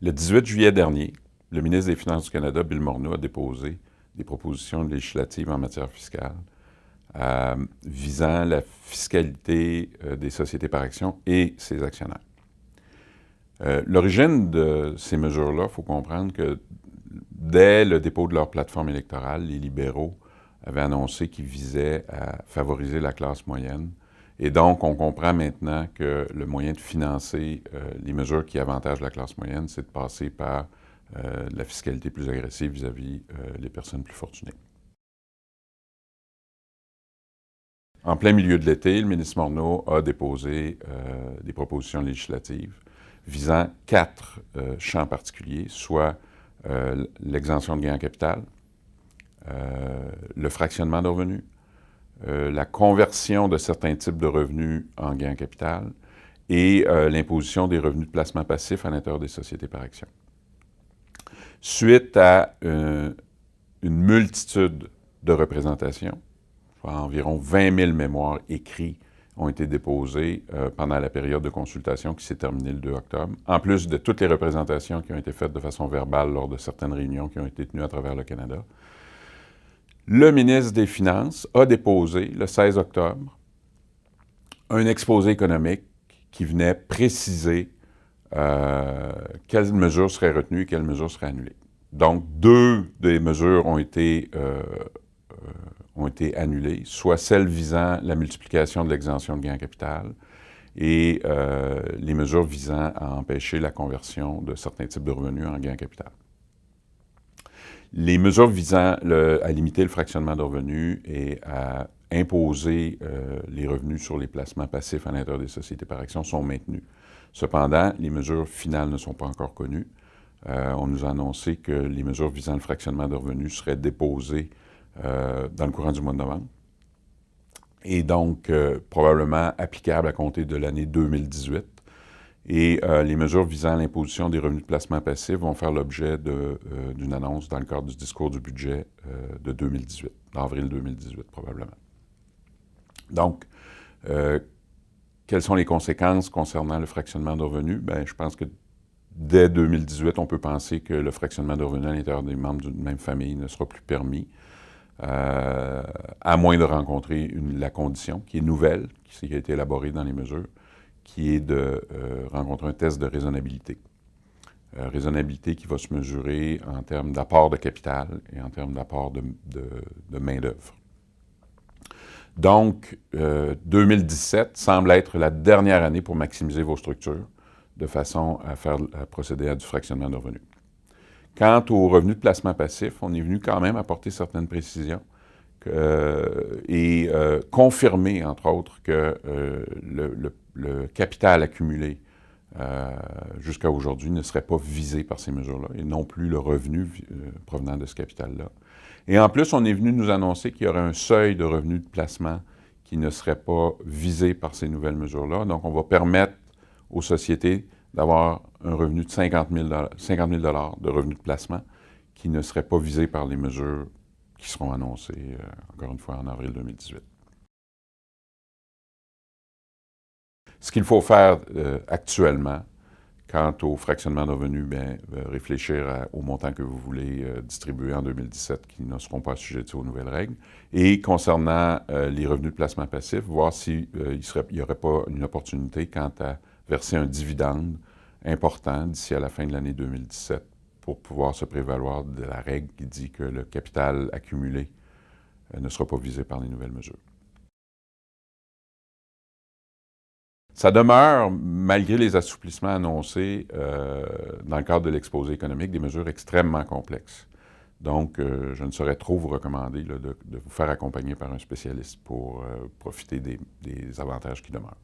Le 18 juillet dernier, le ministre des Finances du Canada, Bill Morneau, a déposé des propositions législatives en matière fiscale visant la fiscalité des sociétés par action et ses actionnaires. L'origine de ces mesures-là, il faut comprendre que dès le dépôt de leur plateforme électorale, les libéraux avaient annoncé qu'ils visaient à favoriser la classe moyenne. Et donc, on comprend maintenant que le moyen de financer les mesures qui avantagent la classe moyenne, c'est de passer par la fiscalité plus agressive vis-à-vis les personnes plus fortunées. En plein milieu de l'été, le ministre Morneau a déposé des propositions législatives visant 4 champs particuliers, soit l'exemption de gains en capital, le fractionnement de revenus, la conversion de certains types de revenus en gains en capital et l'imposition des revenus de placement passif à l'intérieur des sociétés par action. Suite à une multitude de représentations, environ 20 000 mémoires écrits ont été déposés pendant la période de consultation qui s'est terminée le 2 octobre, en plus de toutes les représentations qui ont été faites de façon verbale lors de certaines réunions qui ont été tenues à travers le Canada. Le ministre des Finances a déposé, le 16 octobre, un exposé économique qui venait préciser quelles mesures seraient retenues et quelles mesures seraient annulées. Donc, 2 des mesures ont été annulées, soit celles visant la multiplication de l'exemption de gains en capital et les mesures visant à empêcher la conversion de certains types de revenus en gains en capital. Les mesures visant à limiter le fractionnement de revenus et à imposer les revenus sur les placements passifs à l'intérieur des sociétés par action sont maintenues. Cependant, les mesures finales ne sont pas encore connues. On nous a annoncé que les mesures visant le fractionnement de revenus seraient déposées dans le courant du mois de novembre et donc probablement applicables à compter de l'année 2018. Et les mesures visant l'imposition des revenus de placement passif vont faire l'objet d'une annonce dans le cadre du discours du budget de 2018, d'avril 2018 probablement. Donc, quelles sont les conséquences concernant le fractionnement de revenus? Bien, je pense que dès 2018, on peut penser que le fractionnement de revenus à l'intérieur des membres d'une même famille ne sera plus permis, à moins de rencontrer la condition qui est nouvelle, qui a été élaborée dans les mesures, qui est de rencontrer un test de raisonnabilité. Raisonnabilité qui va se mesurer en termes d'apport de capital et en termes d'apport de main-d'œuvre. Donc, 2017 semble être la dernière année pour maximiser vos structures de façon à procéder à du fractionnement de revenus. Quant aux revenus de placement passif, on est venu quand même apporter certaines précisions et confirmer, entre autres, que le capital accumulé jusqu'à aujourd'hui ne serait pas visé par ces mesures-là, et non plus le revenu provenant de ce capital-là. Et en plus, on est venu nous annoncer qu'il y aurait un seuil de revenus de placement qui ne serait pas visé par ces nouvelles mesures-là. Donc, on va permettre aux sociétés d'avoir un revenu de 50 000 de revenus de placement qui ne serait pas visé par les mesures qui seront annoncées, encore une fois, en avril 2018. Ce qu'il faut faire actuellement, quant au fractionnement de revenus, bien, réfléchir au montant que vous voulez distribuer en 2017 qui ne seront pas assujettis aux nouvelles règles. Et concernant les revenus de placement passif, voir s'il n'y aurait pas une opportunité quant à verser un dividende important d'ici à la fin de l'année 2017 pour pouvoir se prévaloir de la règle qui dit que le capital accumulé ne sera pas visé par les nouvelles mesures. Ça demeure, malgré les assouplissements annoncés dans le cadre de l'exposé économique, des mesures extrêmement complexes. Donc, je ne saurais trop vous recommander de vous faire accompagner par un spécialiste pour profiter des avantages qui demeurent.